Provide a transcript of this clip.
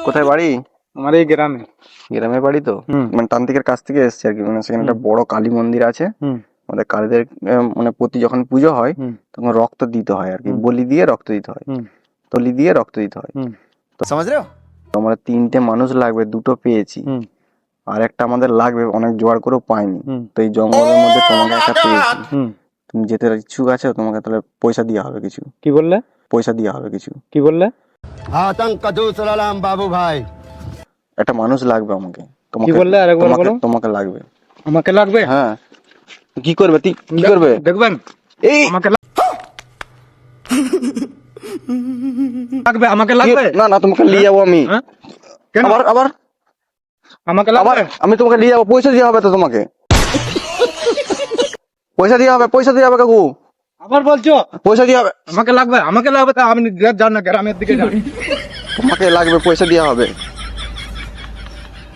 কোথায় বাড়ি? আমার এই গ্রামে। গ্রামে বাড়ি তো, মানে তান্ত্রিকের কাছ থেকে এসছে আর কি। মানে সেখানে একটা বড় কালী মন্দির আছে। আমাদের কালীদের মানে প্রতি যখন পুজো হয় তখন রক্ত দিতে হয় আর কি, বলি দিয়ে রক্ত দিতে হয়, তলি দিয়ে রক্ত দিতে হয়। তো আমার 3টে মানুষ লাগবে, 2টো পেয়েছি, আর একটা আমাদের লাগবে, অনেক জোগাড় করেও পাইনি। তো এই জঙ্গলের মধ্যে তোমাকে একটা পেয়েছি, তুমি যেতে ইচ্ছুক আছো? তোমাকে তাহলে পয়সা দেওয়া হবে কিছু। কি বললে? পয়সা দেওয়া হবে কিছু। কি বললে? আতঙ্ক দুসরালাম বাবু ভাই। একটা মানুষ লাগবে আমাকে। কি বললে? আরেকবার বলো। তোমাকে লাগবে। আমাকে লাগবে? হ্যাঁ। কি করবে? তুই কি করবে? দেখবেন এই আমাকে লাগবে, আমাকে লাগবে না না, তোমাকে নিয়ে যাবো আমি। কেন? আবার আবার আমাকে আবার লাগবে? আমি তোমাকে নিয়ে যাবো। পয়সা দেওয়া হবে তো তোমাকে। পয়সা দেওয়া হবে, পয়সা দেওয়া হবে কাকু। আবার বলছো? পয়সা দেওয়া হবে। আমাকে লাগবে, আমাকে লাগবে। তা আপনি যান না গ্রামের দিকে যান। তোমাকে লাগবে, পয়সা দেওয়া হবে।